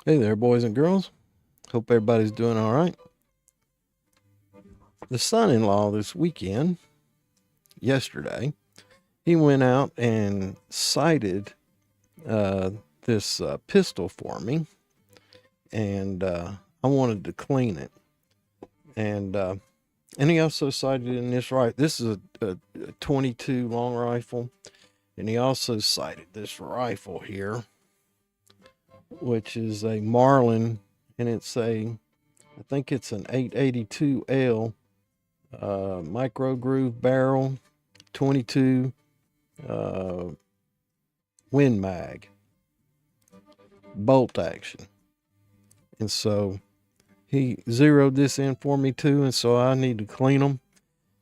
Hey there, boys and girls. Hope everybody's doing all right. The son in law this weekend, yesterday, he went out and sighted uh, this pistol for me, and I wanted to clean it. And and he also sighted in this right. This is a 22 long rifle, and he also sighted this rifle here, which is a Marlin, and I think it's an 882L micro groove barrel, 22 uh, Win Mag, bolt action. And so he zeroed this in for me too, and so I need to clean them.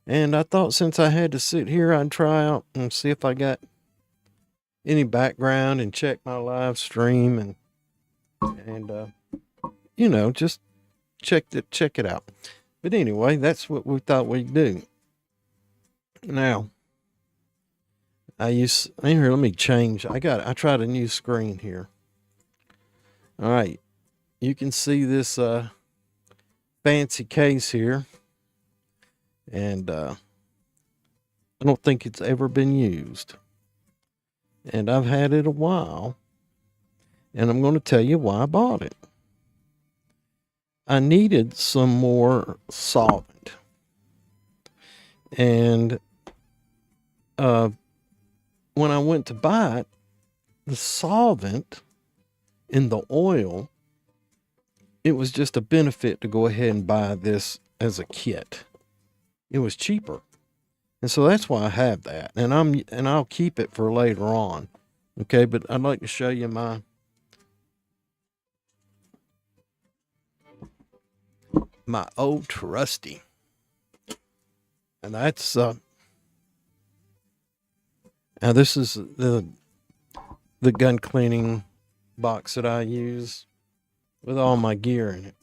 And I thought since I had to sit here, I'd try out and see if I got any background and check my live stream and just check it out. But anyway, that's what we thought we'd do. Now, here. Let me change. I tried a new screen here. All right, you can see this fancy case here, and I don't think it's ever been used. And I've had it a while, and I'm going to tell you why I bought it. I needed some more solvent, and when I went to buy it, the solvent in the oil, it was just a benefit to go ahead and buy this as a kit. It was cheaper. And so that's why I have that. And I'll keep it for later on. Okay, but I'd like to show you my old trusty. And that's now this is the gun cleaning box that I use with all my gear in it.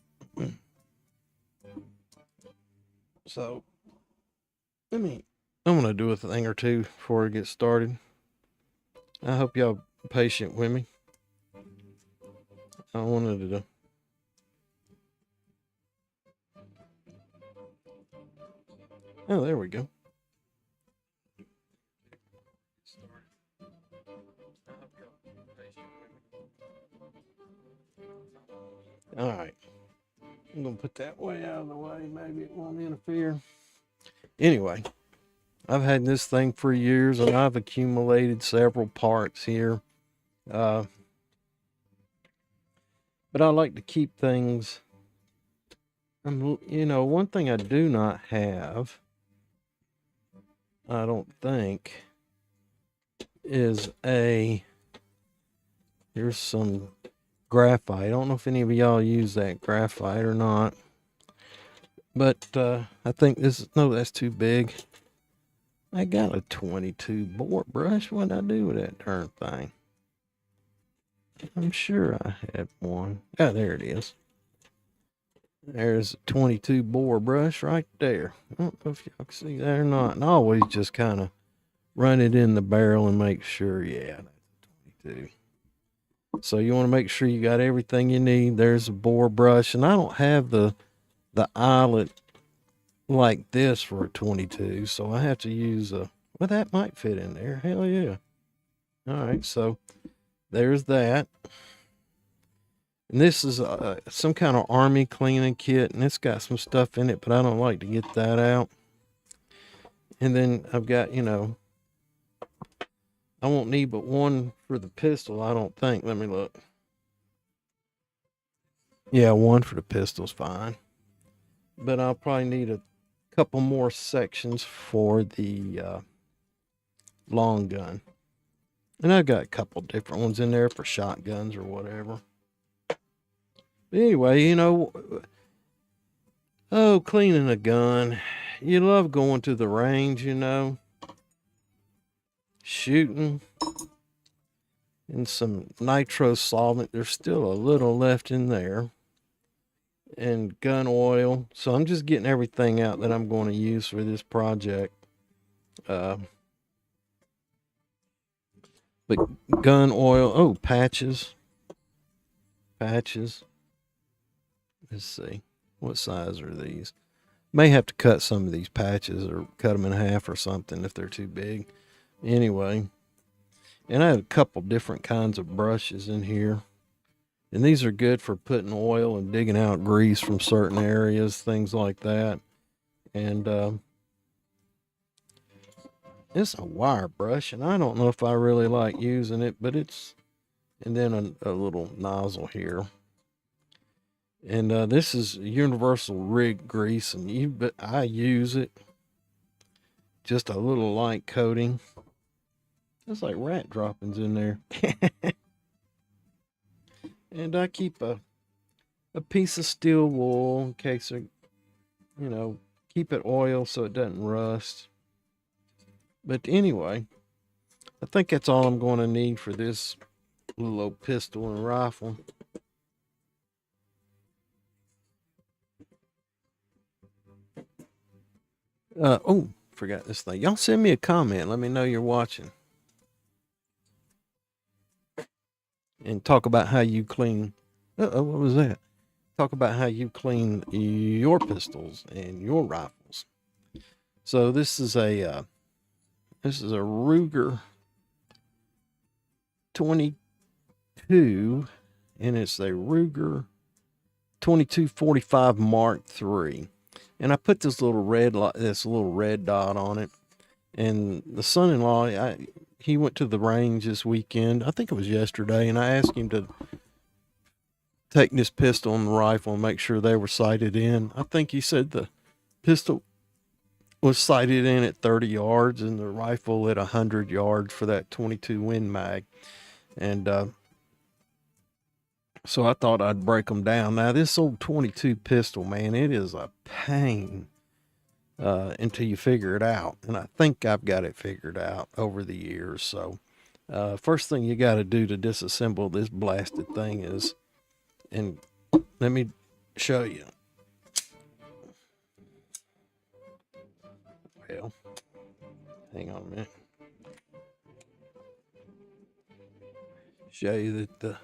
So I'm gonna do a thing or two before I get started. I hope y'all patient with me. I wanted to. Oh, there we go. All right. I'm going to put that way out of the way. Maybe it won't interfere. Anyway, I've had this thing for years and I've accumulated several parts here. But I like to keep things. One thing I do not have, I don't think, is here's some graphite. I don't know if any of y'all use that graphite or not. But I think that's too big. I got a 22 bore brush. What'd I do with that darn thing? I'm sure I had one. Oh, there it is. There's a 22 bore brush right there. I don't know if y'all can see that or not. And I always just kind of run it in the barrel and make sure, yeah, that's 22. So you want to make sure you got everything you need. There's a bore brush. And I don't have the eyelet like this for a 22, so I have to use well, that might fit in there. Hell yeah. All right, so there's that. And this is some kind of army cleaning kit, and it's got some stuff in it, but I don't like to get that out. And then I've got, I won't need but one for the pistol, I don't think. Let me look. Yeah, one for the pistol's fine. But I'll probably need a couple more sections for the long gun. And I've got a couple different ones in there for shotguns or whatever. But anyway, cleaning a gun. You love going to the range, shooting in some nitro solvent. There's still a little left in there. And gun oil. So I'm just getting everything out that I'm going to use for this project. But gun oil, patches. patches. Let's see. What size are these? May have to cut some of these patches or cut them in half or something if they're too big. Anyway, and I have a couple different kinds of brushes in here. And these are good for putting oil and digging out grease from certain areas, things like that. And it's a wire brush, and I don't know if I really like using it, but it's, and then a little nozzle here. And this is universal rig grease, and I use it. Just a little light coating. It's like rat droppings in there. And I keep a piece of steel wool in case I, keep it oiled so it doesn't rust. But anyway, I think that's all I'm going to need for this little old pistol and rifle. Oh, forgot this thing. Y'all send me a comment. Let me know you're watching. And talk about how you clean. What was that? Talk about how you clean your pistols and your rifles. So this is a Ruger 22, and it's a Ruger 2245 Mark III. And I put this little red dot on it. And the son-in-law, he went to the range this weekend. I think it was yesterday, and I asked him to take this pistol and the rifle and make sure they were sighted in. I think he said the pistol was sighted in at 30 yards and the rifle at 100 yards for that 22 Win Mag. And so I thought I'd break them down. Now, this old 22 pistol, man, it is a pain until you figure it out. And I think I've got it figured out over the years. So first thing you got to do to disassemble this blasted thing is, and let me show you. Well, hang on a minute. Show you that the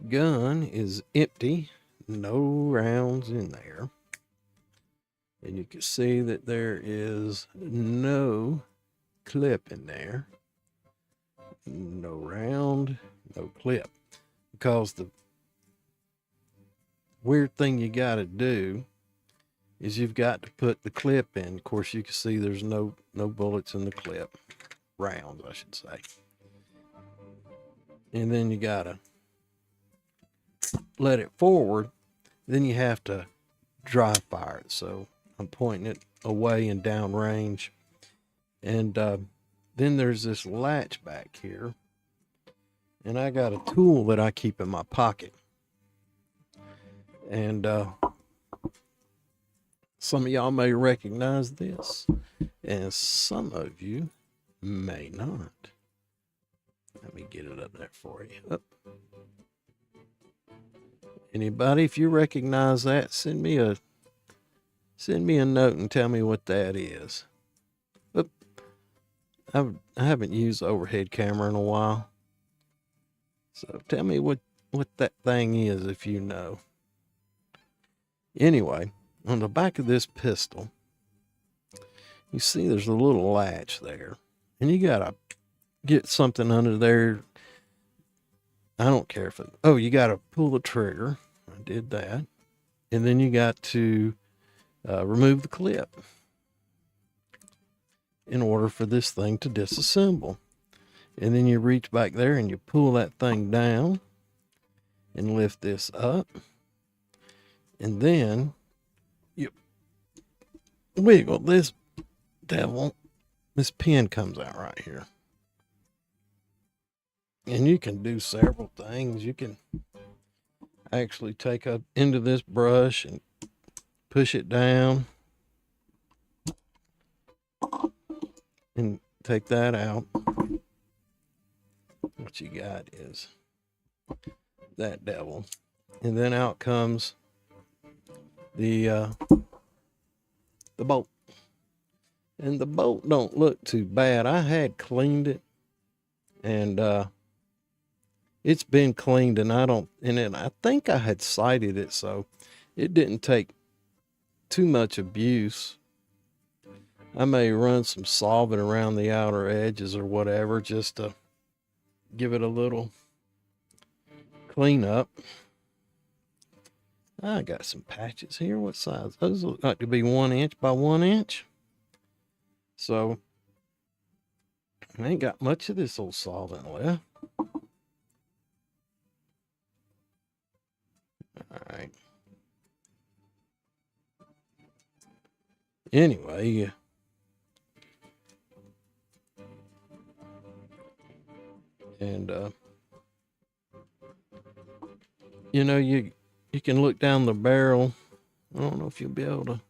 gun is empty, no rounds in there. And you can see that there is no clip in there. No round, no clip. Because the weird thing you got to do is you've got to put the clip in. Of course, you can see there's no bullets in the clip. Rounds, I should say. And then you got to let it forward. Then you have to dry fire it. So I'm pointing it away and down range. And then there's this latch back here. And I got a tool that I keep in my pocket. And some of y'all may recognize this. And some of you may not. Let me get it up there for you. Up. Anybody, if you recognize that, send me a note and tell me what that is. Oop. I haven't used the overhead camera in a while. So tell me what that thing is if you know. Anyway, on the back of this pistol, you see there's a little latch there. And you gotta get something under there. I don't care if it, you gotta pull the trigger. I did that. And then you got to remove the clip in order for this thing to disassemble. And then you reach back there and you pull that thing down and lift this up. And then you wiggle this devil. This pin comes out right here. And you can do several things. You can actually take up into this brush and push it down and take that out. What you got is that devil. And then out comes the bolt. And the bolt don't look too bad. I had cleaned it and it's been cleaned, and I think I had cited it, so it didn't take too much abuse. I may run some solvent around the outer edges or whatever just to give it a little cleanup. I got some patches here. What size? Those look like to be 1 inch by 1 inch. So I ain't got much of this old solvent left. All right. Anyway, and you know, you can look down the barrel. I don't know if you'll be able to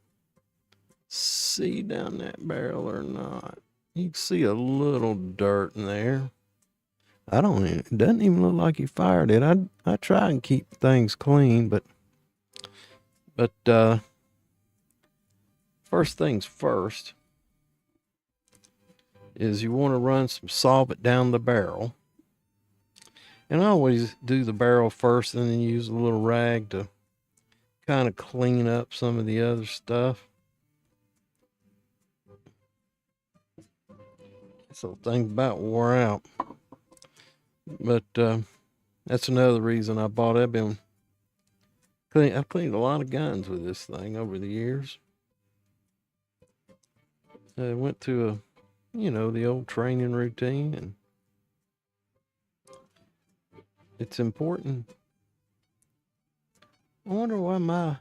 see down that barrel or not. You can see a little dirt in there. It doesn't even look like he fired it. I try and keep things clean, but first things first is you want to run some solvent down the barrel. And I always do the barrel first and then use a little rag to kind of clean up some of the other stuff. So things about wore out. But that's another reason I bought it. I've cleaned a lot of guns with this thing over the years. I went through the old training routine, and it's important. I wonder why my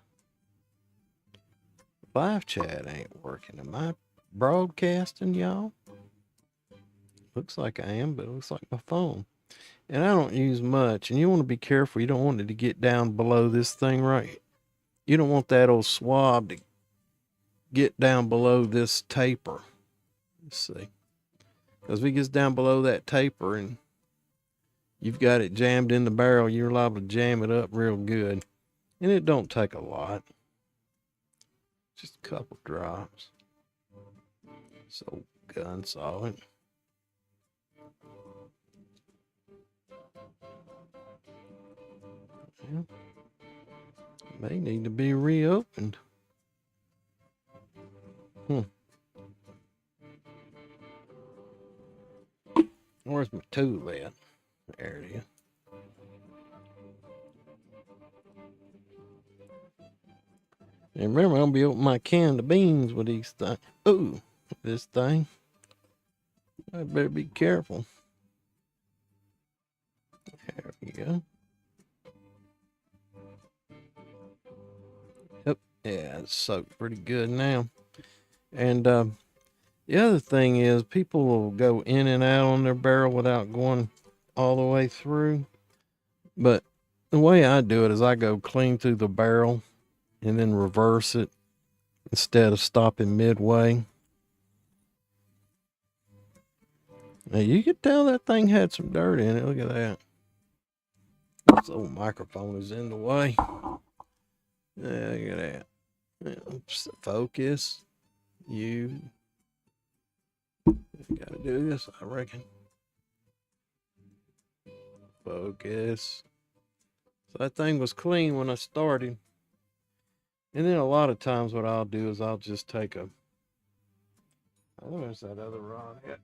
live chat ain't working. Am I broadcasting, y'all? Looks like I am, but it looks like my phone. And I don't use much, and you want to be careful. You don't want it to get down below this thing right. You don't want that old swab to get down below this taper. Let's see. Because if it gets down below that taper and you've got it jammed in the barrel, you're liable to jam it up real good. And it don't take a lot. Just a couple drops. So gun solvent. Yeah. May need to be reopened. Where's my tool at? There it is. And remember, I'm going to be opening my can of beans with these things. Ooh, this thing. I better be careful. There we go. Yep. Yeah, it's soaked pretty good now. And the other thing is, people will go in and out on their barrel without going all the way through. But the way I do it is I go clean through the barrel and then reverse it instead of stopping midway. Now you could tell that thing had some dirt in it. Look at that. This old microphone is in the way. Yeah, look at that. Focus. You gotta do this, I reckon. Focus. So that thing was clean when I started. And then a lot of times what I'll do is I'll just take a... Oh, there's that other rod at.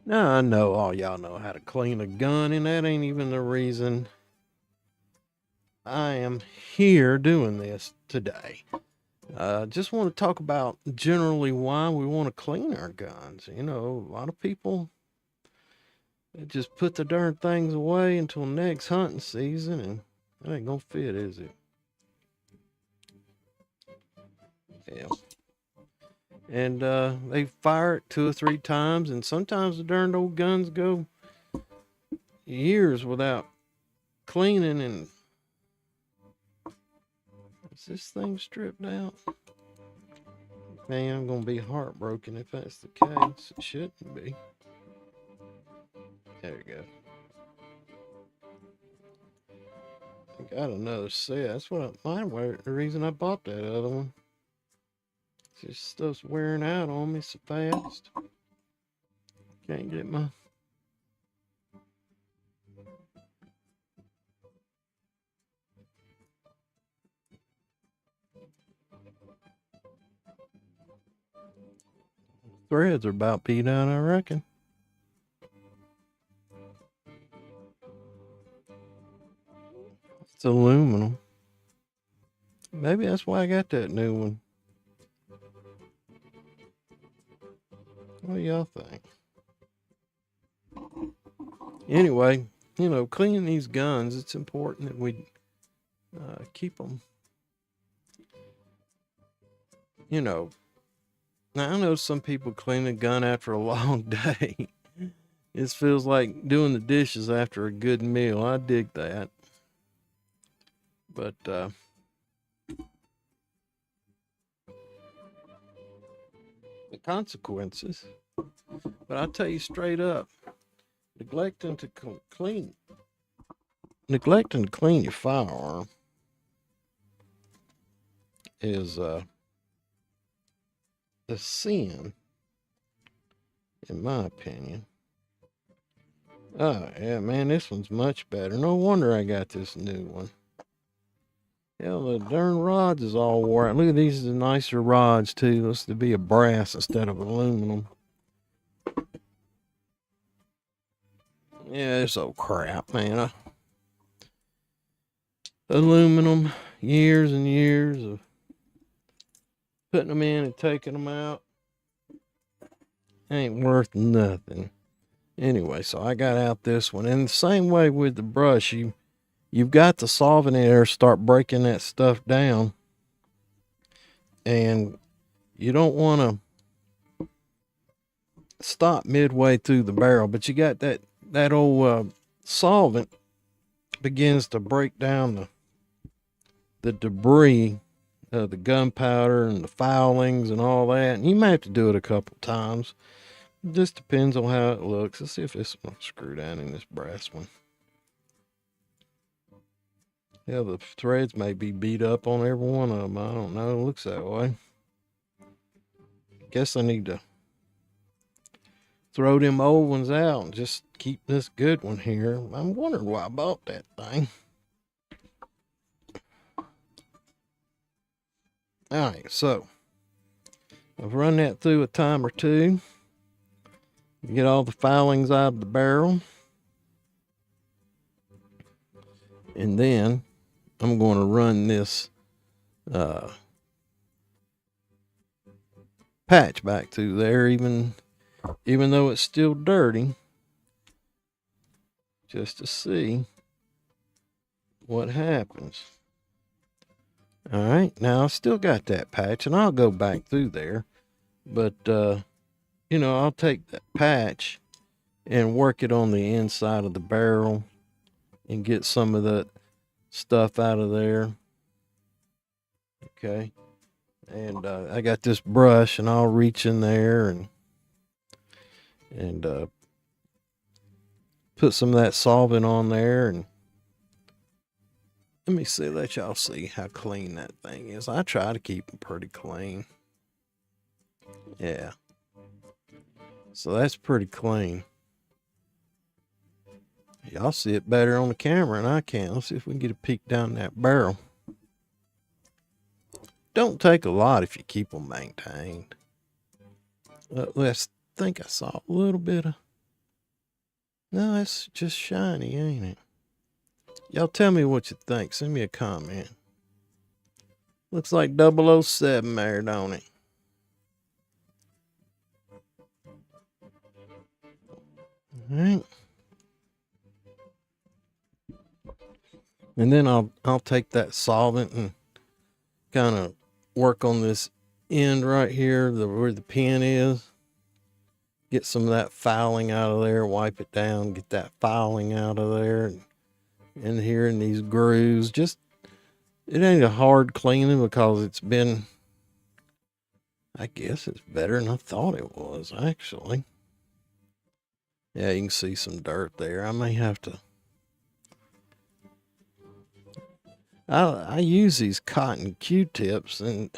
Now I know all y'all know how to clean a gun, and that ain't even the reason I am here doing this today. Just want to talk about generally why we want to clean our guns. You know, a lot of people, they just put the darn things away until next hunting season, and it ain't gonna fit, is it? Yeah. And they fire it 2 or 3 times, and sometimes the darn old guns go years without cleaning. And is this thing stripped out? Man, I'm gonna be heartbroken if that's the case. It shouldn't be. There we go. got another set. That's what the reason I bought that other one. It's just stuff's wearing out on me so fast. Can't get my threads are about beat out, I reckon. It's aluminum. Maybe that's why I got that new one. What do y'all think? Anyway, you know, cleaning these guns, it's important that we keep them, you know. Now, I know some people clean a gun after a long day. It feels like doing the dishes after a good meal. I dig that. But the consequences. But I'll tell you straight up, neglecting to clean your firearm is a sin, in my opinion. Oh yeah, man, this one's much better. No wonder I got this new one. Hell, the darn rods is all wore out. Look at these, are nicer rods too. This to be a brass instead of aluminum. Yeah, this old crap, man. Aluminum, years and years of putting them in and taking them out. Ain't worth nothing. Anyway, so I got out this one. And the same way with the brush, you've got the solvent in there, start breaking that stuff down. And you don't want to stop midway through the barrel, but you got that old solvent begins to break down the debris of the gunpowder and the foulings and all that. And you may have to do it a couple times. It just depends on how it looks. Let's see if this one will screw down in this brass one. Yeah, the threads may be beat up on every one of them. I don't know. It looks that way. Guess I need to throw them old ones out and just keep this good one here. I'm wondering why I bought that thing. All right, so I've run that through a time or two. Get all the foulings out of the barrel. And then I'm going to run this patch back through there, even though it's still dirty, just to see what happens. All right, now I've still got that patch, and I'll go back through there, but you know, I'll take that patch and work it on the inside of the barrel and get some of that stuff out of there. Okay, and I got this brush, and I'll reach in there and put some of that solvent on there, and let me see, let y'all see how clean that thing is. I try to keep them pretty clean. Yeah. So that's pretty clean. Y'all see it better on the camera than I can. Let's see if we can get a peek down that barrel. Don't take a lot if you keep them maintained. Let's think I saw a little bit of... No, it's just shiny, ain't it? Y'all tell me what you think. Send me a comment. Looks like 007 there, don't it? All right. And then I'll take that solvent and kind of work on this end right here, where the pin is. Get some of that fouling out of there, wipe it down, get that fouling out of there. And here in these grooves, just, it ain't a hard cleaning because it's been, I guess it's better than I thought it was, actually. Yeah, you can see some dirt there. I may have to I use these cotton Q-tips, and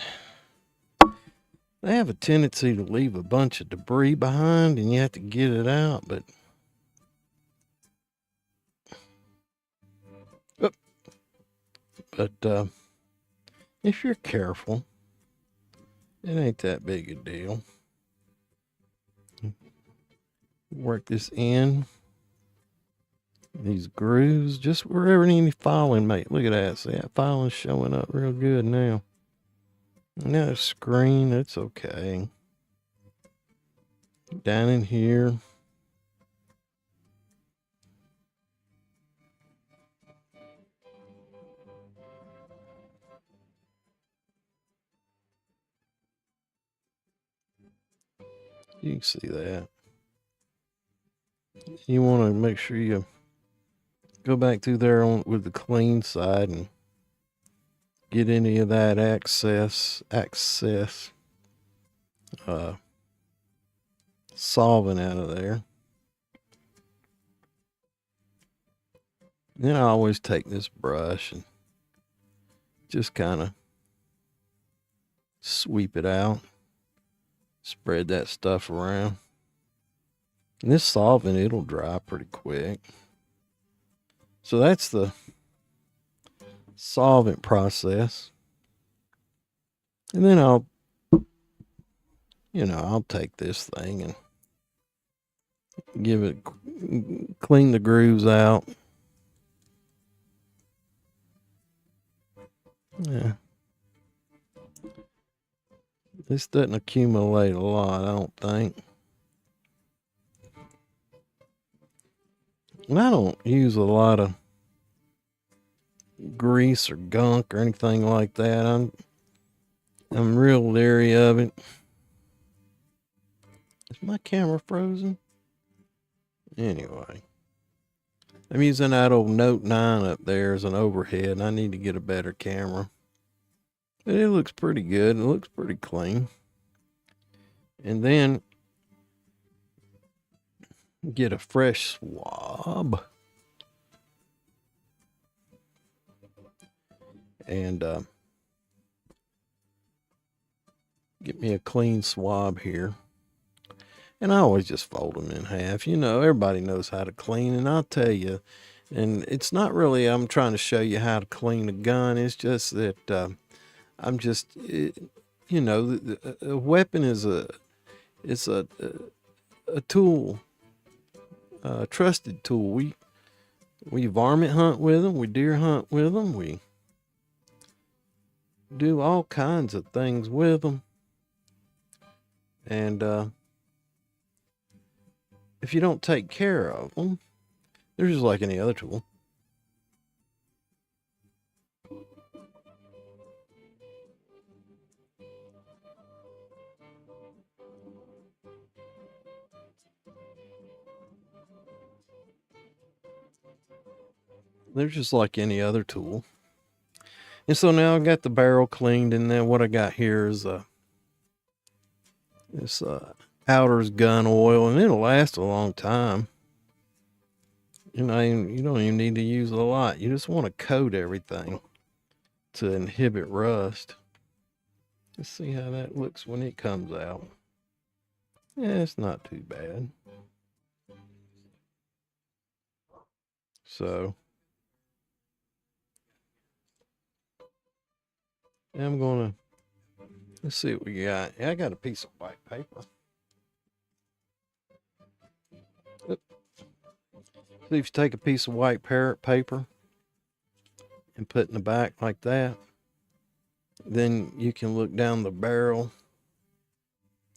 they have a tendency to leave a bunch of debris behind, and you have to get it out. But if you're careful, it ain't that big a deal. Work this in. These grooves, just wherever any filing, mate. Look at that. See, that filing's showing up real good now. Now screen, it's okay. Down in here. You can see that. You want to make sure you go back through there with the clean side and get any of that excess solvent out of there. Then I always take this brush and just kind of sweep it out, spread that stuff around. And this solvent, it'll dry pretty quick. So that's the solvent process. And then I'll take this thing and clean the grooves out. Yeah. This doesn't accumulate a lot, I don't think. And I don't use a lot of grease or gunk or anything like that. I'm real leery of it. Is my camera frozen? Anyway, I'm using that old Note 9 up there as an overhead, and I need to get a better camera. But it looks pretty good. It looks pretty clean. And then get a fresh swab. And get me a clean swab here. And I always just fold them in half. Everybody knows how to clean, and I'll tell you. And it's not really I'm trying to show you how to clean a gun. It's just that I'm just, a weapon is a tool, a trusted tool. We varmint hunt with them. We deer hunt with them. We do all kinds of things with them. And if you don't take care of them, they're just like any other tool. They're just like any other tool. And so now I've got the barrel cleaned, and then what I got here is this Outers gun oil, and it'll last a long time. You don't even need to use a lot. You just want to coat everything to inhibit rust. Let's see how that looks when it comes out. Yeah, it's not too bad. So let's see what we got. Yeah, I got a piece of white paper. See, if you take a piece of white paper and put in the back like that, then you can look down the barrel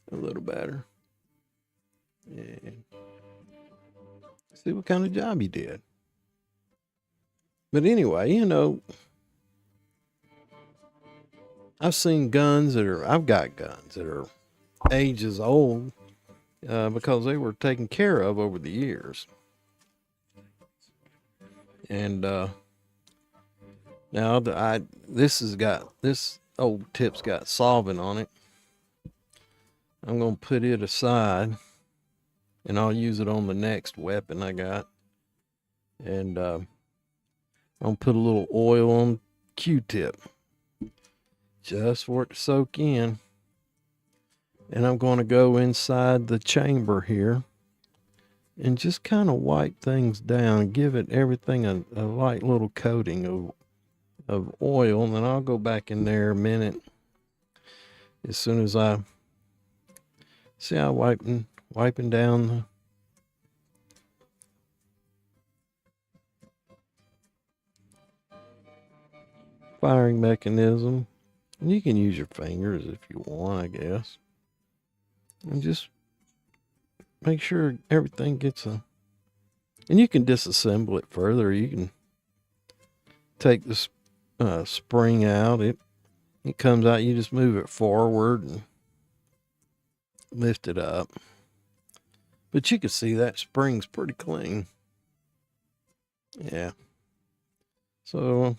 a little better and see what kind of job you did. But anyway, I've got guns that are ages old because they were taken care of over the years. And now this old tip's got solvent on it. I'm gonna put it aside, and I'll use it on the next weapon I got. And I'm gonna put a little oil Q-tip just for it to soak in. And I'm going to go inside the chamber here and just kind of wipe things down, give it everything a light little coating of oil, and then I'll go back in there a minute as soon as I see how wiping down the firing mechanism. And you can use your fingers if you want, I guess. And just make sure everything gets and you can disassemble it further. You can take the spring out. It comes out. You just move it forward and lift it up. But you can see that spring's pretty clean. Yeah. So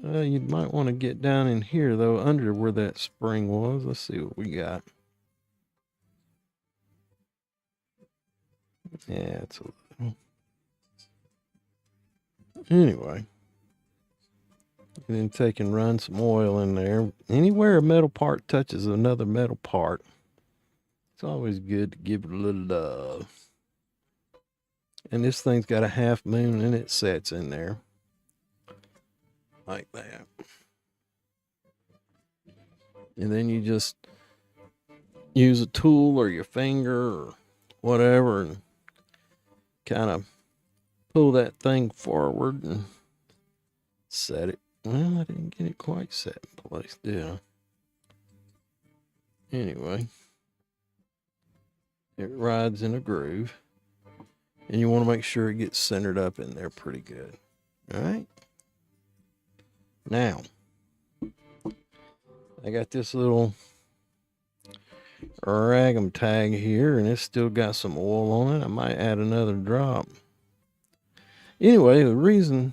you might want to get down in here, though, under where that spring was. Let's see what we got. Yeah, it's a little. Anyway. And then take and run some oil in there. Anywhere a metal part touches another metal part, it's always good to give it a little love. And this thing's got a half moon and it sets in there. Like that. And then you just use a tool or your finger or whatever and kind of pull that thing forward and set it. Well, I didn't get it quite set in place, did I? Anyway, it rides in a groove. And you want to make sure it gets centered up in there pretty good. All right? Now, I got this little ragum tag here, and it's still got some oil on it. I might add another drop. Anyway, the reason,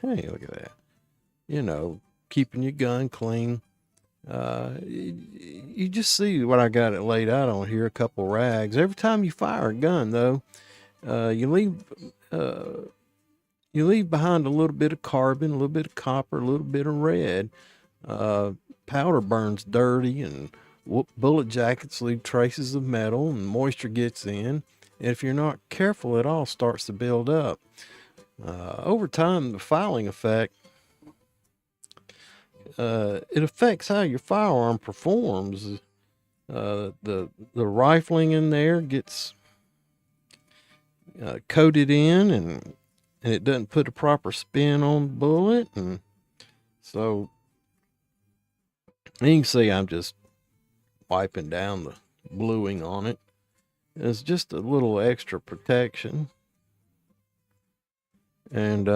hey, look at that. You know, keeping your gun clean. You just see what I got it laid out on here, a couple rags. Every time you fire a gun, though, you leave behind a little bit of carbon, a little bit of copper, a little bit of red. Powder burns dirty, and bullet jackets leave traces of metal, and moisture gets in. And if you're not careful, it all starts to build up. Over time, the fouling effect, it affects how your firearm performs. The rifling in there gets coated in, and it doesn't put a proper spin on the bullet, and so you can see I'm just wiping down the bluing on it. It's just a little extra protection, and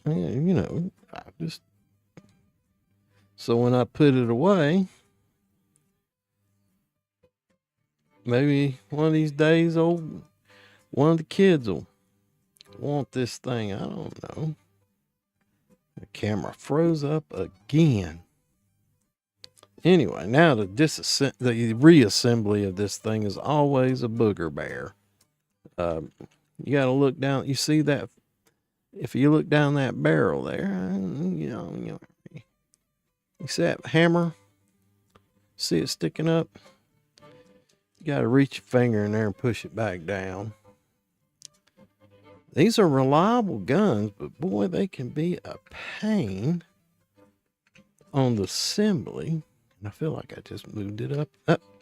you know, I just so when I put it away, maybe one of these days, one of the kids will want this thing. I don't know. The camera froze up again. Anyway, now the reassembly of this thing is always a booger bear. You got to look down. You see that? If you look down that barrel there, you see that hammer? See it sticking up? You got to reach your finger in there and push it back down. These are reliable guns, but boy, they can be a pain on the assembly. And I feel like I just moved it up.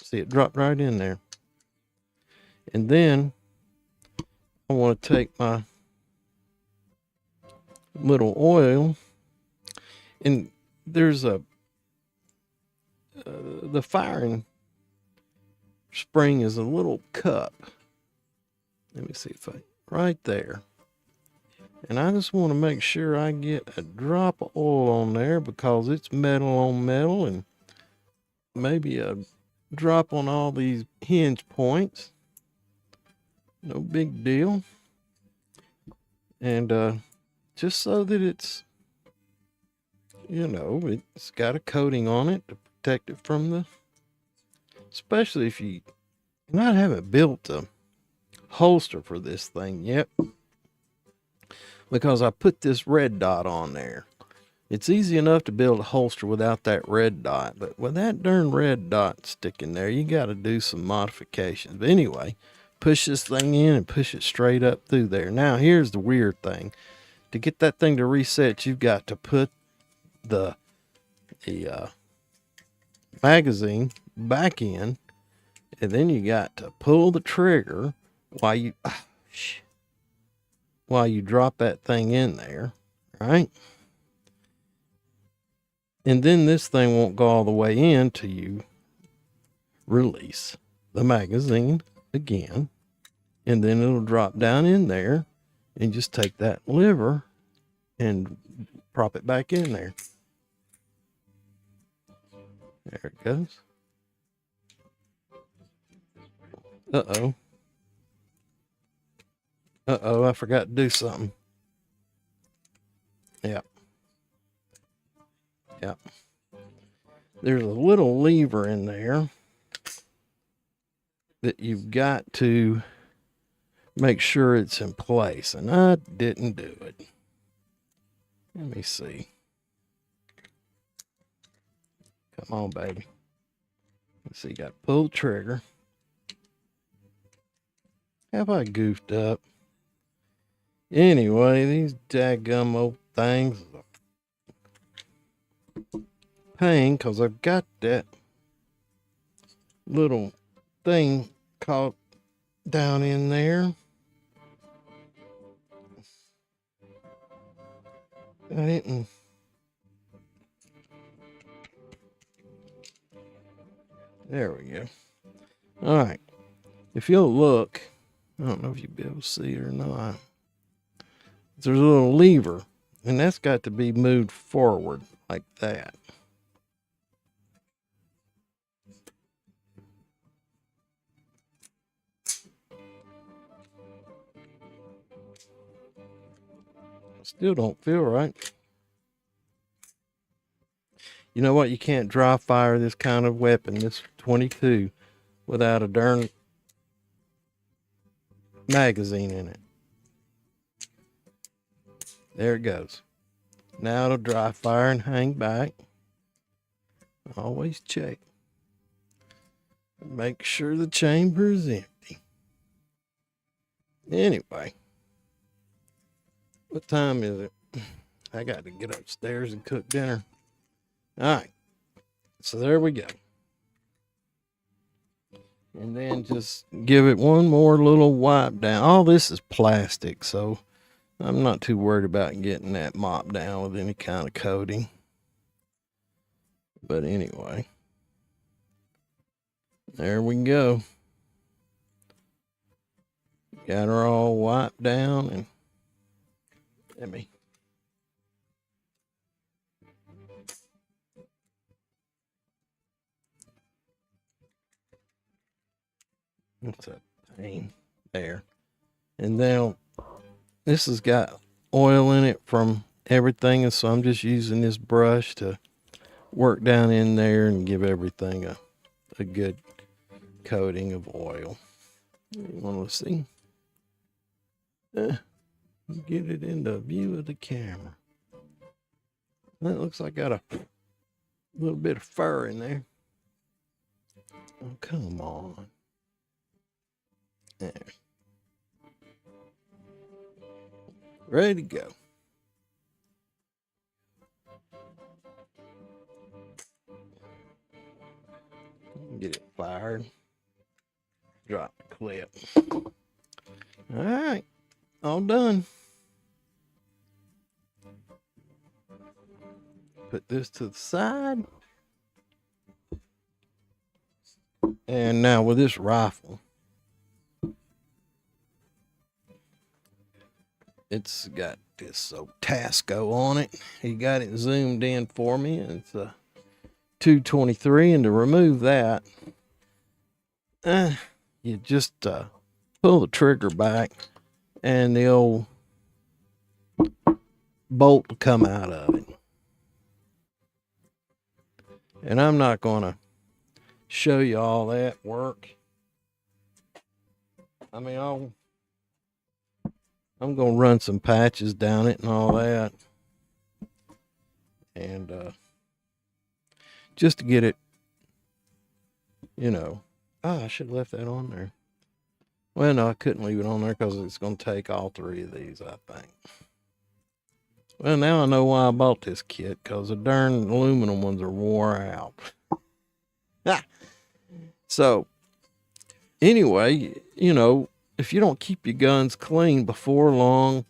See, it dropped right in there. And then I want to take my little oil, and there's the firing spring is a little cup. Let me see if right there. And I just want to make sure I get a drop of oil on there because it's metal on metal, and maybe a drop on all these hinge points. No big deal. And just so that it's, it's got a coating on it to protect it from especially if you, and I haven't built a holster for this thing yet, because I put this red dot on there. It's easy enough to build a holster without that red dot, but with that darn red dot sticking there, you got to do some modifications. But anyway, push this thing in and push it straight up through there. Now, here's the weird thing. To get that thing to reset, you've got to put the magazine back in, and then you got to pull the trigger while you drop that thing in there, right? And then this thing won't go all the way in till you release the magazine again, and then it'll drop down in there, and just take that lever and prop it back in there. There it goes. Uh-oh. Uh-oh, I forgot to do something. Yep. Yep. There's a little lever in there that you've got to make sure it's in place, and I didn't do it. Let me see. Come on, baby. Let's see, you got to pull the trigger. Have I goofed up? Anyway, these daggum old things are a pain, because I've got that little thing caught down in there. I didn't. There we go. All right. If you'll look, I don't know if you'll be able to see it or not. There's a little lever, and that's got to be moved forward like that. Still don't feel right. You know what? You can't dry fire this kind of weapon, this 22, without a darn magazine in it. There it goes. Now it'll dry fire and hang back. Always check. Make sure the chamber is empty. Anyway, what time is it? I got to get upstairs and cook dinner. All right, so there we go. And then just give it one more little wipe down. All this is plastic, so I'm not too worried about getting that mop down with any kind of coating. But anyway, there we go. Got her all wiped down, and let me. It's a pain there. And now this has got oil in it from everything, and so I'm just using this brush to work down in there and give everything a good coating of oil. You want to see? Get it in the view of the camera. That looks like got a little bit of fur in there. Oh, come on. There. Ready to go. Get it fired. Drop the clip. All right. All done. Put this to the side. And now with this rifle, it's got this Tasco on it. He got it zoomed in for me. It's a 223, and to remove that, you just pull the trigger back, and the old bolt will come out of it. And I'm not going to show you all that work. I mean, I'm going to run some patches down it and all that. And just to get it, I should have left that on there. Well, no, I couldn't leave it on there because it's going to take all three of these, I think. Well, now I know why I bought this kit, because the darn aluminum ones are wore out. So, anyway, if you don't keep your guns clean before long,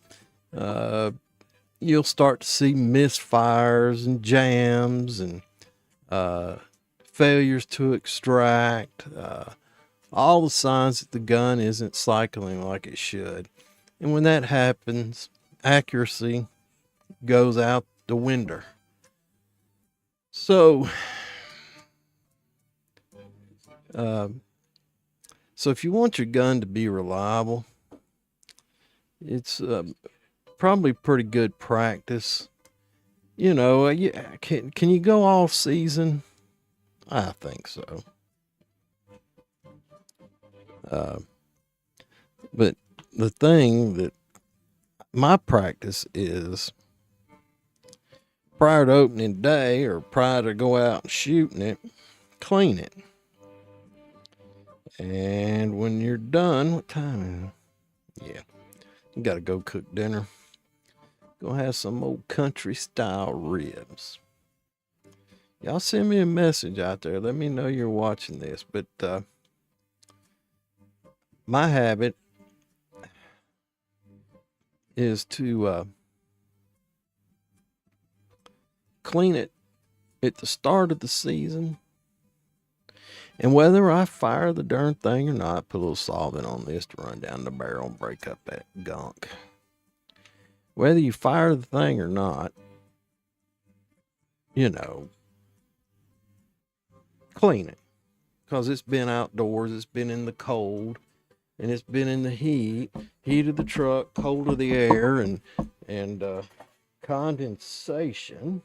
you'll start to see misfires and jams and failures to extract, all the signs that the gun isn't cycling like it should. And when that happens, accuracy goes out the window. So if you want your gun to be reliable, it's probably pretty good practice. Can you go off season? I think so. But the thing that my practice is, prior to opening day or prior to go out and shooting it, clean it. And when you're done, what time is it? Yeah, you got to go cook dinner. Go have some old country style ribs. Y'all send me a message out there. Let me know you're watching this. But my habit is to clean it at the start of the season. And whether I fire the darn thing or not, put a little solvent on this to run down the barrel and break up that gunk. Whether you fire the thing or not, clean it. Because it's been outdoors, it's been in the cold, and it's been in the heat of the truck, cold of the air, and condensation.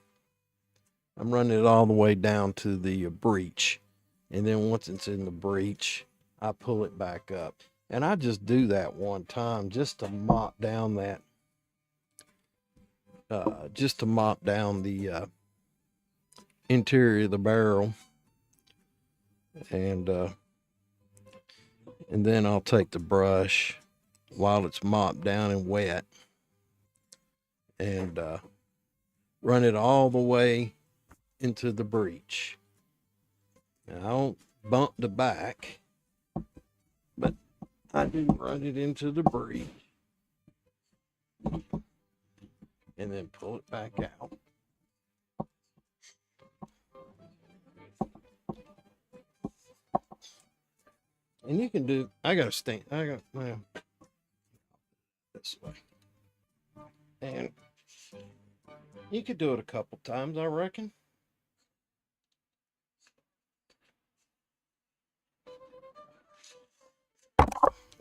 I'm running it all the way down to the breech. And then once it's in the breech, I pull it back up. And I just do that one time just to mop down the interior of the barrel. And then I'll take the brush while it's mopped down and wet and run it all the way into the breech. Now, I don't bump the back, but I do run it into the breech and then pull it back out. And you can do, well, this way. And you could do it a couple times, I reckon.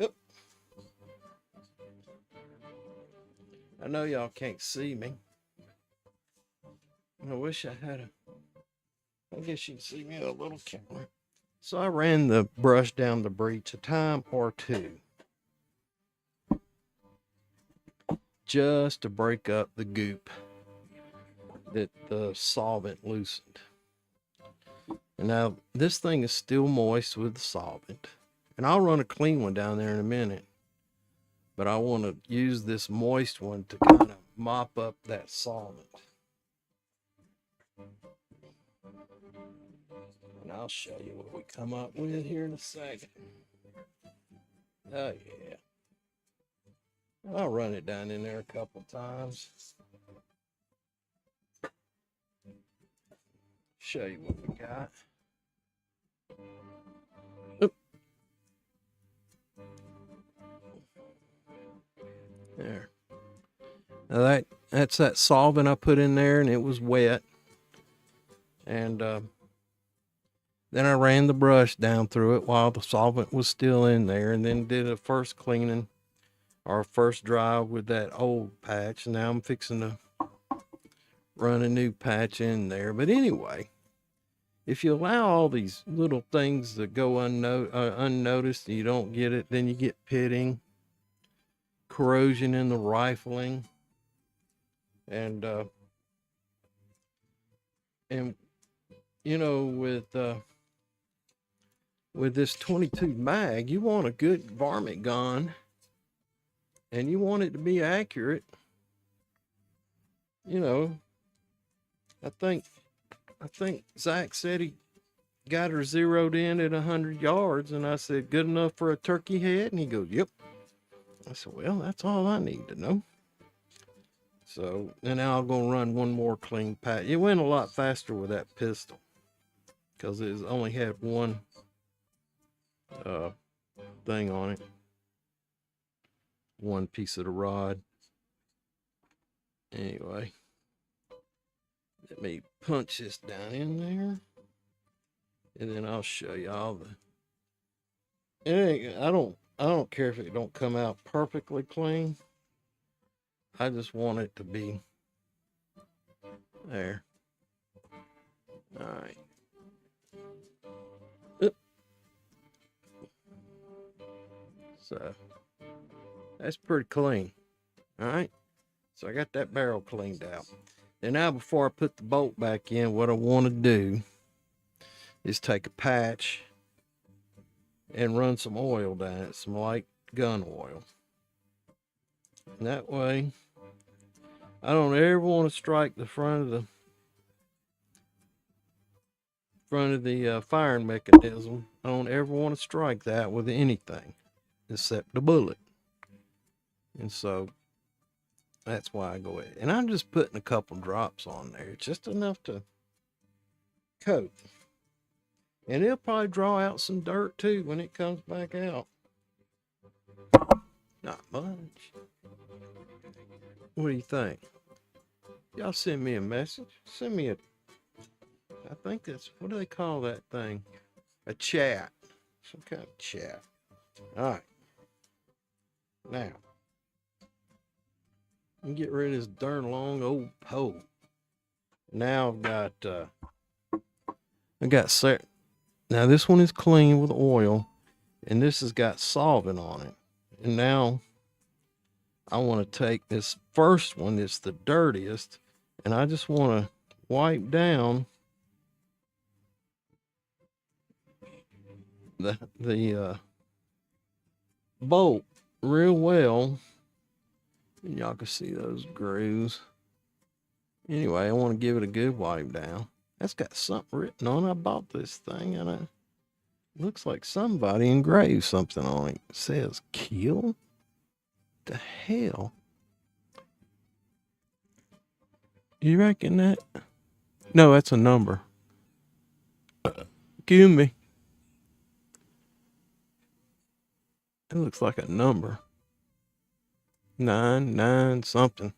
Oop. I know y'all can't see me. I wish I had I guess you can see me a little camera. So I ran the brush down the breech a time or two, just to break up the goop that the solvent loosened. And now this thing is still moist with the solvent, and I'll run a clean one down there in a minute, but I want to use this moist one to kind of mop up that solvent. And I'll show you what we come up with here in a second. Oh yeah. I'll run it down in there a couple times. Show you what we got. Oop. There. Now that's that solvent I put in there, and it was wet. And then I ran the brush down through it while the solvent was still in there, and then did a first cleaning or first dry with that old patch. Now I'm fixing to run a new patch in there. But anyway, if you allow all these little things to go unnoticed and you don't get it, then you get pitting. corrosion in the rifling, and you know, with this 22 mag, you want a good varmint gun, and you want it to be accurate. You know, I think Zach said he got her zeroed in at 100 yards, and I said, good enough for a turkey head? And he goes, yep. I said, well, that's all I need to know. So, and now I'm going to run one more clean pat. It went a lot faster with that pistol because it only had one thing on it, one piece of the rod. Anyway, let me punch this down in there, and then I'll show y'all I don't care if it don't come out perfectly clean. I just want it to be there. All right. So that's pretty clean. All right. So I got that barrel cleaned out. And now before I put the bolt back in, what I want to do is take a patch and run some oil down it, some light gun oil. And that way, I don't ever want to strike the front of the firing mechanism. I don't ever want to strike that with anything except the bullet. And so that's why I go ahead. And I'm just putting a couple drops on there, just enough to coat. And it'll probably draw out some dirt too when it comes back out. Not much. What do you think? Y'all send me a message. Send me I think that's, what do they call that thing? A chat. Some kind of chat. All right. Now, let me get rid of this darn long old pole. Now I got set. Now this one is clean with oil, and this has got solvent on it. And now I want to take this first one, it's the dirtiest, and I just want to wipe down the bolt real well. And y'all can see those grooves. Anyway, I want to give it a good wipe down. That's got something written on it. I bought this thing, and it looks like somebody engraved something on it. It says kill? The hell? You reckon that? No, that's a number. Give me. It looks like a number. 9 something.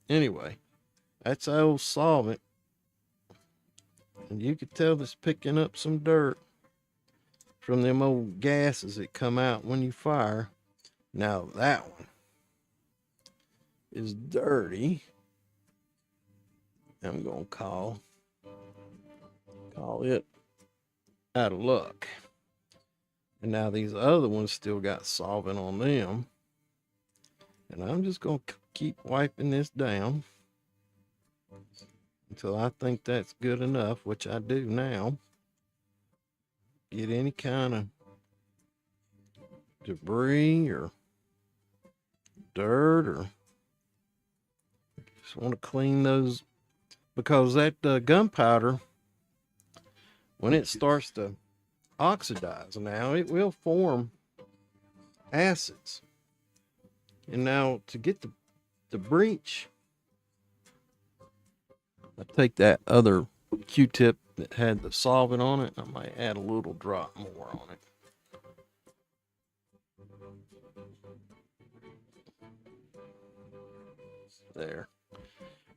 Anyway, that's old solvent. And you could tell it's picking up some dirt from them old gases that come out when you fire. Now that one is dirty. I'm gonna call it out of luck. And now these other ones still got solvent on them. And I'm just gonna keep wiping this down until I think that's good enough, which I do now. Get any kind of debris or dirt, or just want to clean those, because that gunpowder, when it starts to oxidize, now it will form acids. And now to get the breach, I take that other Q-tip that had the solvent on it. I might add a little drop more on it. There.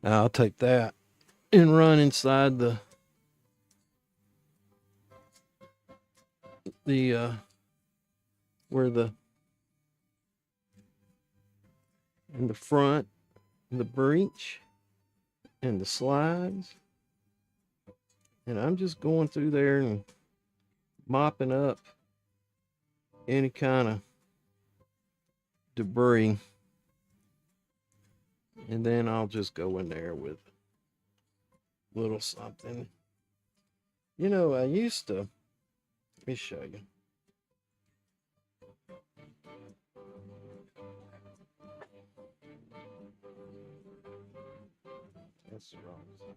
Now I'll take that and run inside the where in the front, the breech and the slides. And I'm just going through there and mopping up any kind of debris And then I'll just go in there with a little something. You know, I used to, let me show you. That's the wrong side.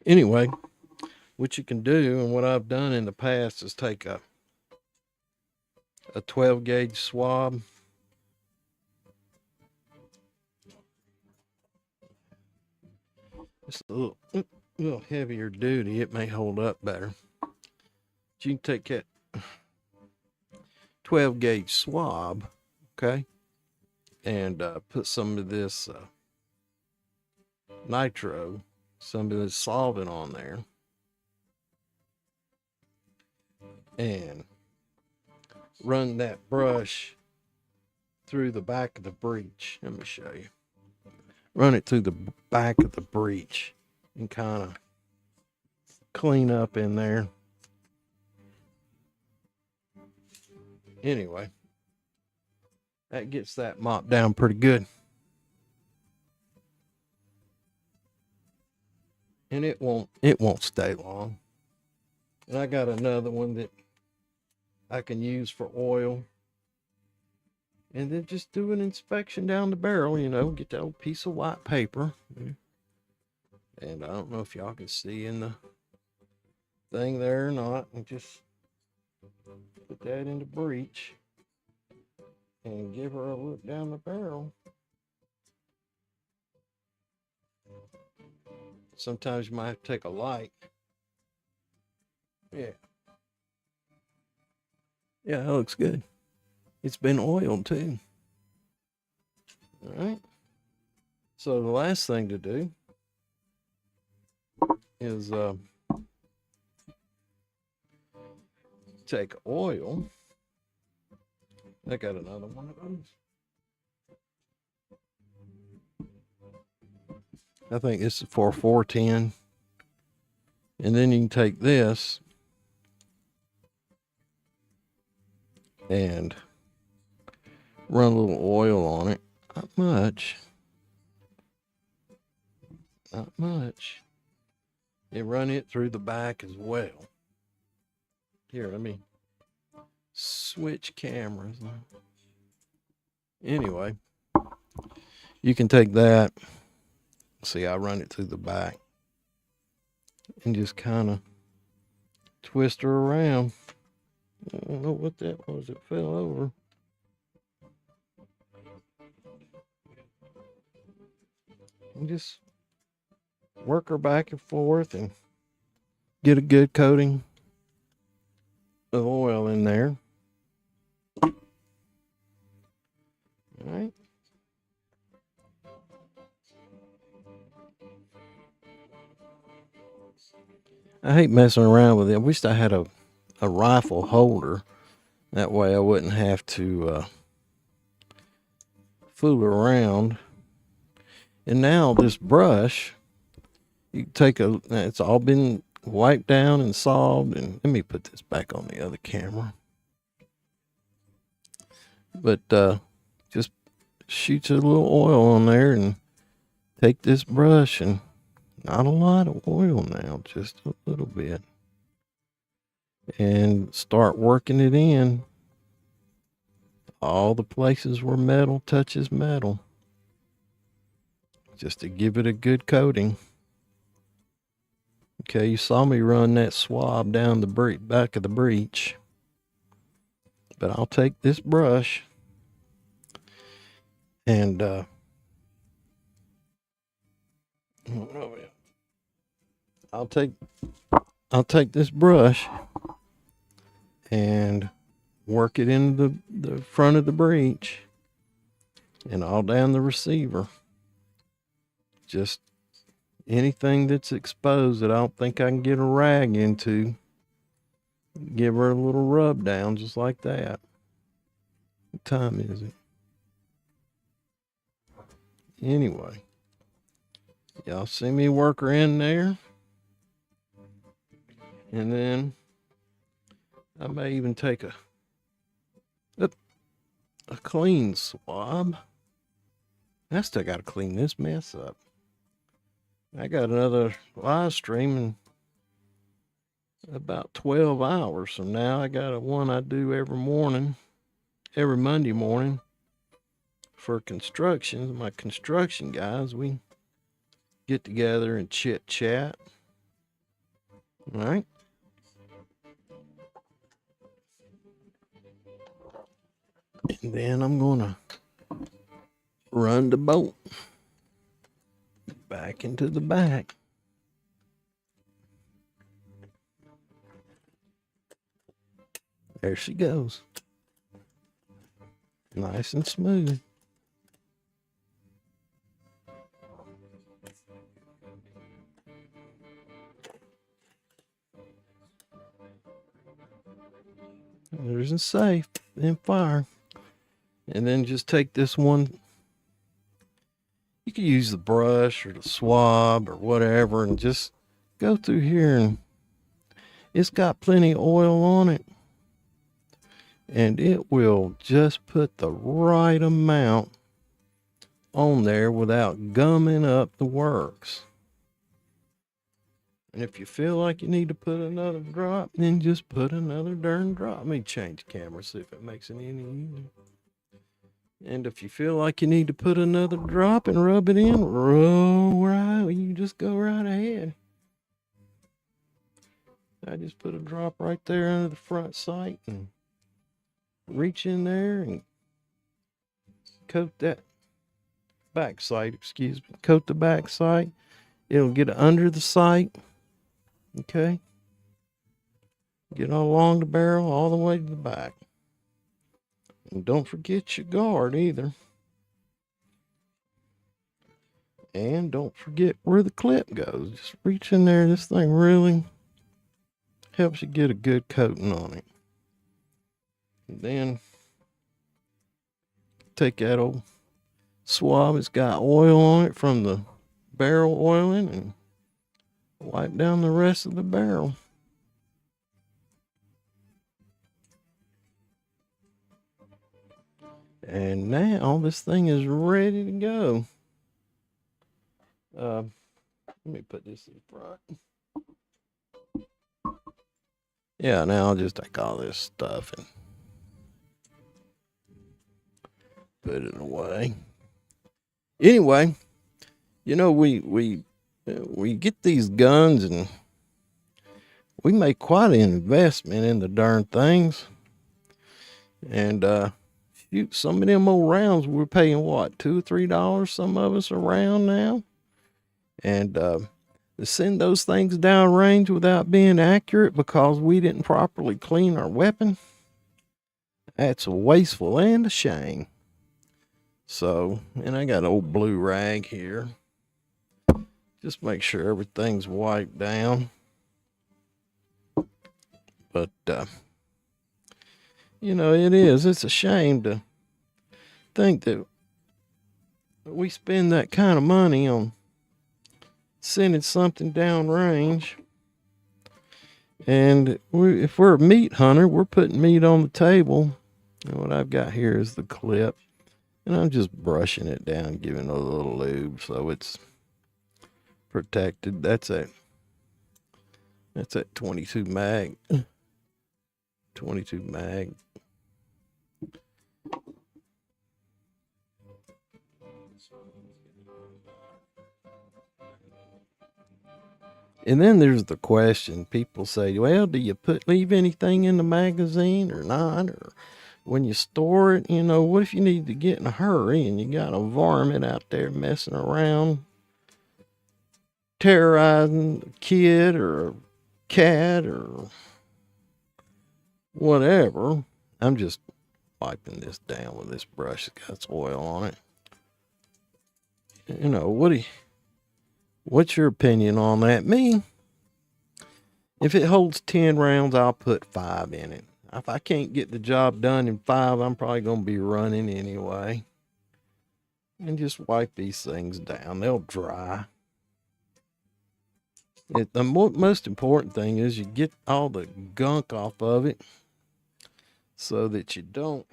Anyway, what you can do, and what I've done in the past, is take a 12 gauge swab. It's a little heavier duty. It may hold up better. But you can take that 12 gauge swab, okay, and put some of this nitro, some of this solvent on there, and run that brush through the back of the breech. Let me show you. Run it through the back of the breech and kind of clean up in there. Anyway, that gets that mop down pretty good. And it won't stay long. And I got another one that I can use for oil. And then just do an inspection down the barrel, you know, get that old piece of white paper. And I don't know if y'all can see in the thing there or not. And just put that in the breech and give her a look down the barrel. Sometimes you might have to take a light. Yeah. Yeah, that looks good. It's been oiled too. All right. So the last thing to do is take oil. I got another one of those. I think this is for 410. And then you can take this and run a little oil on it. Not much. Not much. And run it through the back as well. Here, let me switch cameras. Anyway, you can take that. See, I run it through the back and just kind of twist her around. I don't know what that was. It fell over. And just work her back and forth and get a good coating of oil in there. All right. I hate messing around with it. I wish I had a rifle holder. That way I wouldn't have to fool around. And now this brush, you take it's all been wiped down and solved. And let me put this back on the other camera. But just shoot a little oil on there and take this brush, and not a lot of oil now, just a little bit. And start working it in all the places where metal touches metal, just to give it a good coating. Okay, you saw me run that swab down the back of the breech, but I'll take this brush and I'll take this brush and work it into the front of the breech and all down the receiver. Just anything that's exposed that I don't think I can get a rag into, give her a little rub down just like that. What time is it? Anyway, y'all see me work her in there. And then I may even take a clean swab. I still got to clean this mess up. I got another live stream in about 12 hours from now. I got one I do every Monday morning for construction. My construction guys, we get together and chit chat. All right. And then I'm going to run the boat back into the back. There she goes. Nice and smooth. There's a safe and fire. And then just take this one. You can use the brush or the swab or whatever and just go through here, and it's got plenty of oil on it. And it will just put the right amount on there without gumming up the works. And if you feel like you need to put another drop, then just put another darn drop. Let me change the camera, see if it makes it any easier. And if you feel like you need to put another drop and rub it in, you just go right ahead. I just put a drop right there under the front sight and reach in there and coat that back sight, coat the back sight. It'll get under the sight. Okay. Get along the barrel all the way to the back. And don't forget your guard either. And don't forget where the clip goes. Just reach in there. This thing really helps you get a good coating on it. And then take that old swab. It's got oil on it from the barrel oiling, and wipe down the rest of the barrel. And now this thing is ready to go. Let me put this in front. Yeah, now I'll just take all this stuff and put it away. Anyway, you know, we get these guns and we make quite an investment in the darn things. And shoot, some of them old rounds we're paying what, $2 or $3, some of us around now. And to send those things down range without being accurate because we didn't properly clean our weapon, that's wasteful and a shame. So, and I got an old blue rag here. Just make sure everything's wiped down. But, you know, it's a shame to think that we spend that kind of money on sending something down range. And if we're a meat hunter, we're putting meat on the table. And what I've got here is the clip. And I'm just brushing it down, giving it a little lube so it's protected. That's at 22 mag. 22 mag. And then there's the question. People say, well, do you leave anything in the magazine or not? Or when you store it, you know, what if you need to get in a hurry and you got a varmint out there messing around, terrorizing a kid or a cat or whatever? I'm just wiping this down with this brush that got oil on it. You know, what's your opinion on that? Me, if it holds 10 rounds, I'll put 5 in it. If I can't get the job done in 5, I'm probably going to be running anyway. And just wipe these things down. They'll dry. The most important thing is you get all the gunk off of it so that you don't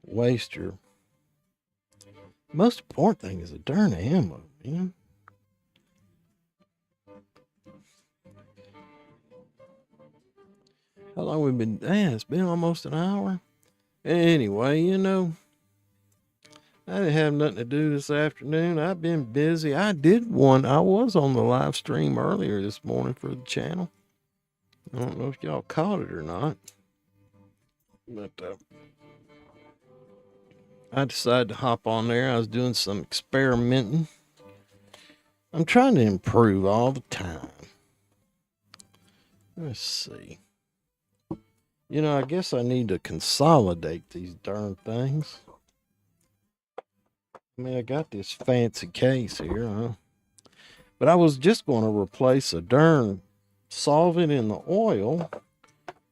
waste your. Most important thing is the darn ammo, man. How long we been? It's been almost an hour. Anyway, I didn't have nothing to do this afternoon. I've been busy. I was on the live stream earlier this morning for the channel. I don't know if y'all caught it or not, but I decided to hop on there. I was doing some experimenting. I'm trying to improve all the time. Let's see. I guess I need to consolidate these darn things. I mean, I got this fancy case here, huh? But I was just going to replace a darn solvent in the oil,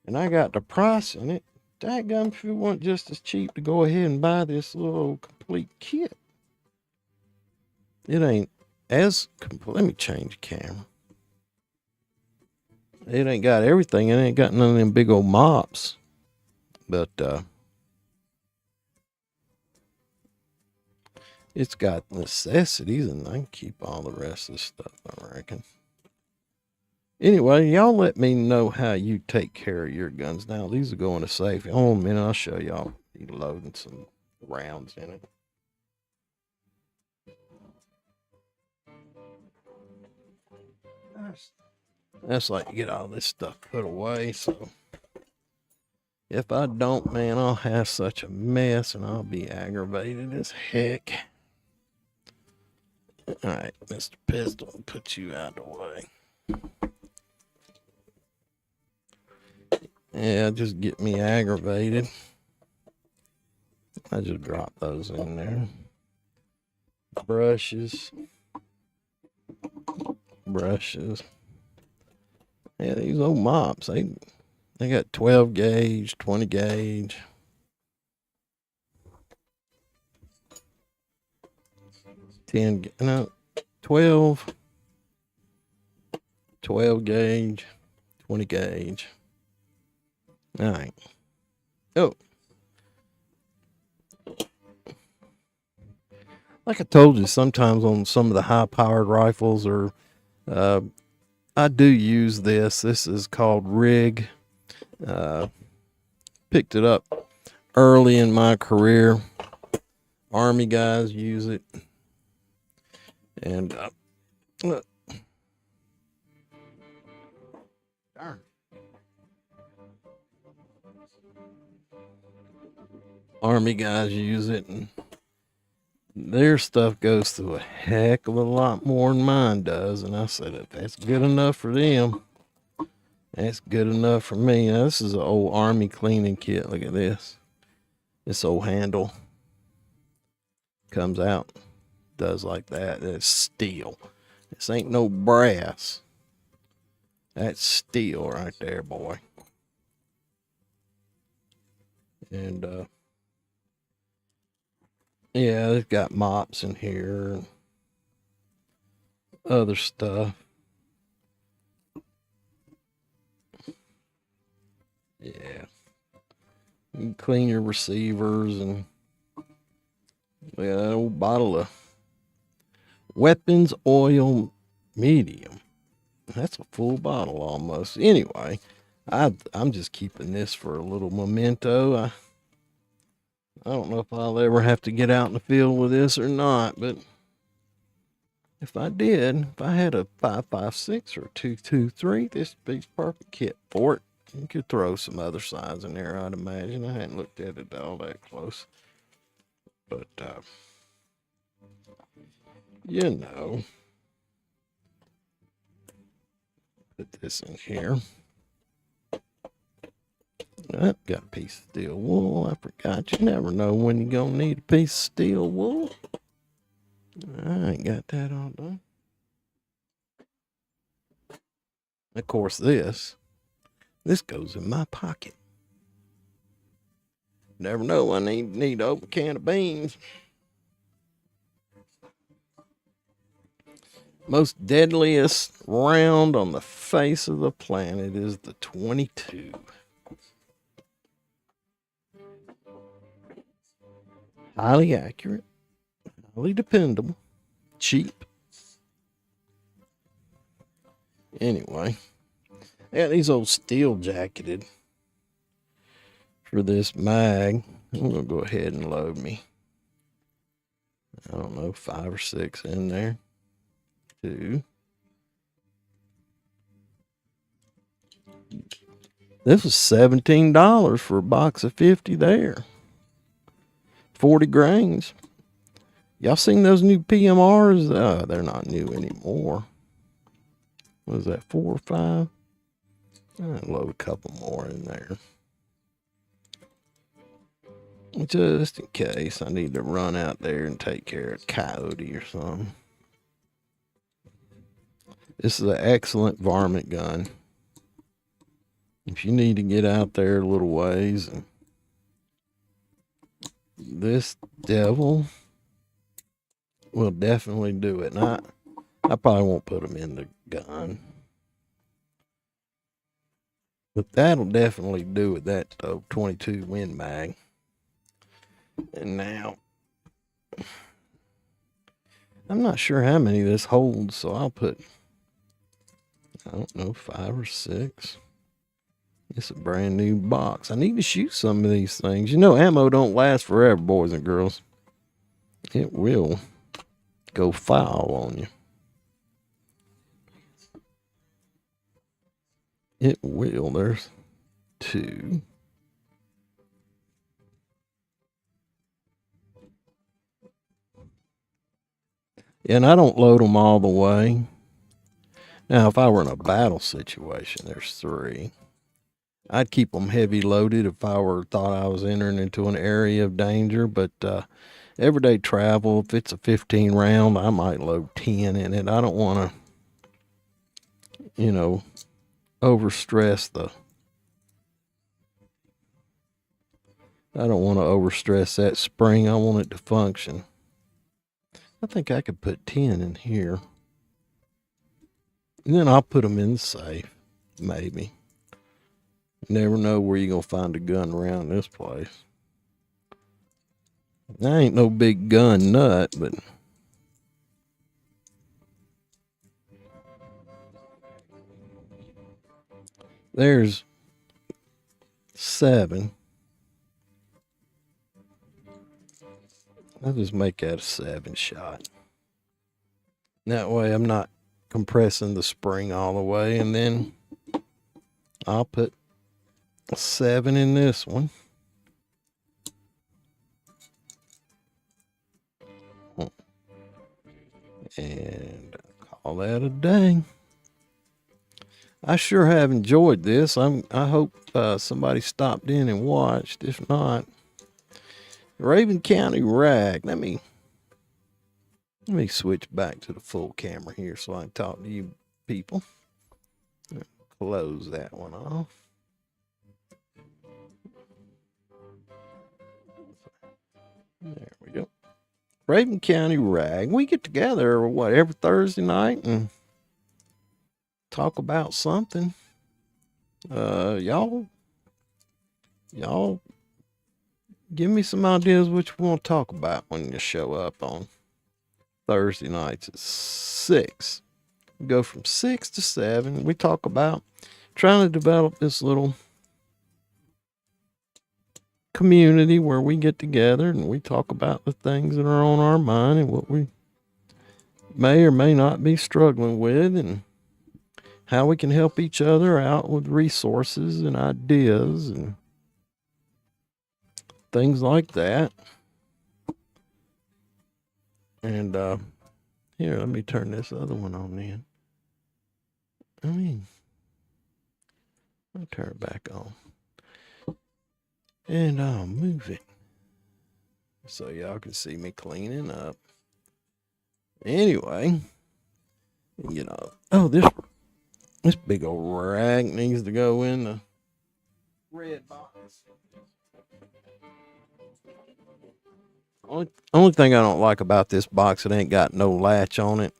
and I got the price in it. Daggum, if it wasn't just as cheap to go ahead and buy this little complete kit. It ain't as complete. Let me change the camera. It ain't got everything. It ain't got none of them big old mops. But it's got necessities, and I can keep all the rest of the stuff, I reckon. Anyway, y'all let me know how you take care of your guns. Now, these are going to safe. Oh, a minute, I'll show y'all. Loading some rounds in it. That's like to get all this stuff put away. So if I don't, man, I'll have such a mess and I'll be aggravated as heck. All right, Mr. Pistol, I'll put you out of the way. Yeah, just get me aggravated. I just drop those in there. Brushes. Yeah, these old mops, they got 12 gauge, 20 gauge. 12 gauge, 20 gauge. All right. Oh. Like I told you, sometimes on some of the high-powered rifles, or I do use this. This is called Rig. Picked it up early in my career. Army guys use it. And darn. Army guys use it, and their stuff goes through a heck of a lot more than mine does. And I said, if that's good enough for them, that's good enough for me. Now, this is an old Army cleaning kit. Look at this. This old handle comes out, does like that. That's steel. This ain't no brass. That's steel right there, boy. And yeah, it's got mops in here and other stuff. Yeah. You can clean your receivers, and we got an old bottle of weapons oil medium. That's a full bottle almost. Anyway, I'm just keeping this for a little memento. I don't know if I'll ever have to get out in the field with this or not, but if I did, if I had a 5.56 or 2.23, this would be perfect kit for it. You could throw some other size in there, I'd imagine. I hadn't looked at it all that close. But, put this in here. I've got a piece of steel wool. I forgot. You never know when you're going to need a piece of steel wool. I ain't got that all done. Of course, this goes in my pocket. Never know, I need to open a can of beans. Most deadliest round on the face of the planet is the 22. Highly accurate, highly dependable, cheap. Anyway, I got these old steel jacketed for this mag. I'm going to go ahead and load me, I don't know, 5 or 6 in there. 2. This was $17 for a box of 50 there. 40 grains. Y'all seen those new PMRs? They're not new anymore. What is that, 4 or 5? I'll load a couple more in there. Just in case I need to run out there and take care of a coyote or something. This is an excellent varmint gun. If you need to get out there a little ways, and this devil will definitely do it. And I probably won't put them in the gun, but that'll definitely do it. That 22 Win Mag. And now, I'm not sure how many this holds, so I'll put, I don't know, 5 or 6. It's a brand new box. I need to shoot some of these things. You know, ammo don't last forever, boys and girls. It will go foul on you. It will. There's 2. And I don't load them all the way. Now, if I were in a battle situation, there's 3. I'd keep them heavy loaded if I thought I was entering into an area of danger. But everyday travel, if it's a 15 round, I might load 10 in it. I don't want to, overstress I don't want to overstress that spring. I want it to function. I think I could put 10 in here. And then I'll put them in the safe, maybe. Never know where you're going to find a gun around this place. I ain't no big gun nut, but there's 7. I'll just make that a 7 shot. That way I'm not compressing the spring all the way. And then I'll put 7 in this one. And call that a day. I sure have enjoyed this. I hope somebody stopped in and watched. If not, Rabun County Rag. Let me switch back to the full camera here so I can talk to you people. Close that one off. There we go. Rabun County Rag. We get together every Thursday night and talk about something. Y'all give me some ideas what you want to talk about when you show up on Thursday nights at 6. We go from 6 to 7. We talk about trying to develop this little community where we get together and we talk about the things that are on our mind and what we may or may not be struggling with, and how we can help each other out with resources and ideas and things like that. And here, let me turn this other one on then. I'll turn it back on. And I'll move it so y'all can see me cleaning up. Anyway, this big old rag needs to go in the red box. Only thing I don't like about this box, it ain't got no latch on it.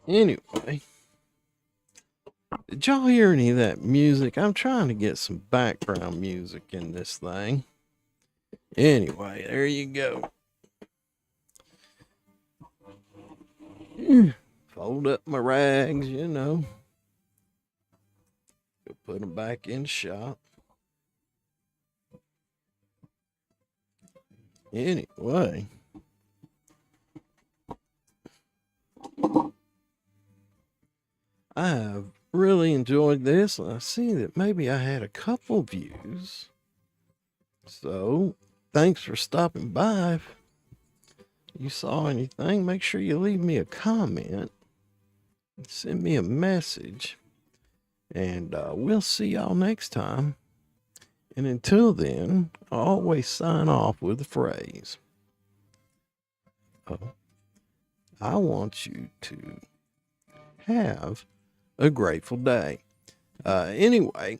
Anyway, did y'all hear any of that music? I'm trying to get some background music in this thing. Anyway, there you go. Fold up my rags, you know. Put them back in the shop. Anyway. I have really enjoyed this. I see that maybe I had a couple views. So, thanks for stopping by. If you saw anything, make sure you leave me a comment. Send me a message. And we'll see y'all next time. And until then, I always sign off with the phrase, I want you to have a grateful day. Anyway,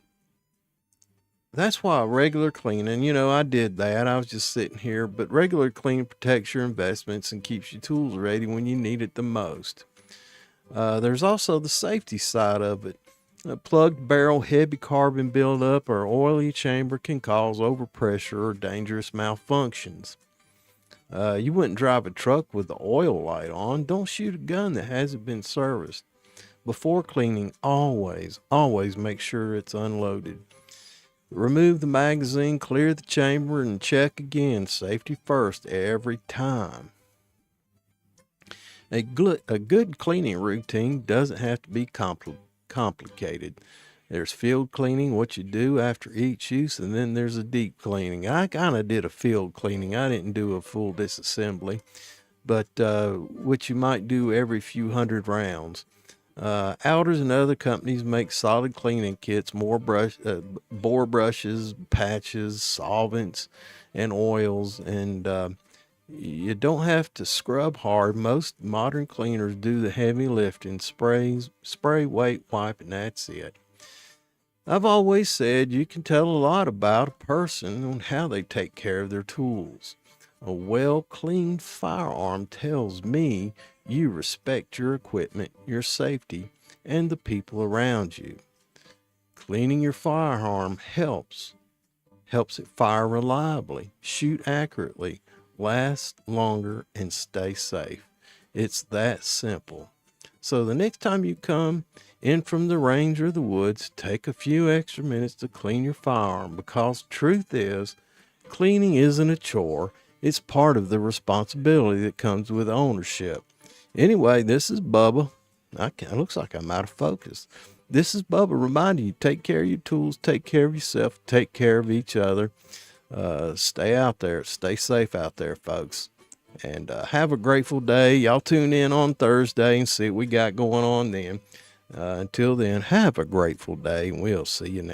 that's why regular cleaning, I did that. I was just sitting here, but regular cleaning protects your investments and keeps your tools ready when you need it the most. There's also the safety side of it. A plugged barrel, heavy carbon buildup, or oily chamber can cause overpressure or dangerous malfunctions. You wouldn't drive a truck with the oil light on. Don't shoot a gun that hasn't been serviced. Before cleaning, always make sure it's unloaded. Remove the magazine, clear the chamber, and check again. Safety first every time. A good cleaning routine doesn't have to be complicated. There's field cleaning, what you do after each use, and then there's a deep cleaning. I kind of did a field cleaning. I didn't do a full disassembly, but what you might do every few hundred rounds. Outers and other companies make solid cleaning kits, bore brushes, patches, solvents, and oils, and you don't have to scrub hard. Most modern cleaners do the heavy lifting, spray, wait, wipe, and that's it. I've always said you can tell a lot about a person on how they take care of their tools. A well-cleaned firearm tells me you respect your equipment, your safety, and the people around you. Cleaning your firearm helps it fire reliably, shoot accurately, last longer, and stay safe. It's that simple. So the next time you come in from the range or the woods, take a few extra minutes to clean your firearm, because truth is, cleaning isn't a chore. It's part of the responsibility that comes with ownership. Anyway, this is Bubba. It looks like I'm out of focus. This is Bubba reminding you, take care of your tools, take care of yourself, take care of each other. Stay out there. Stay safe out there, folks. And have a grateful day. Y'all tune in on Thursday and see what we got going on then. Until then, have a grateful day, and we'll see you next.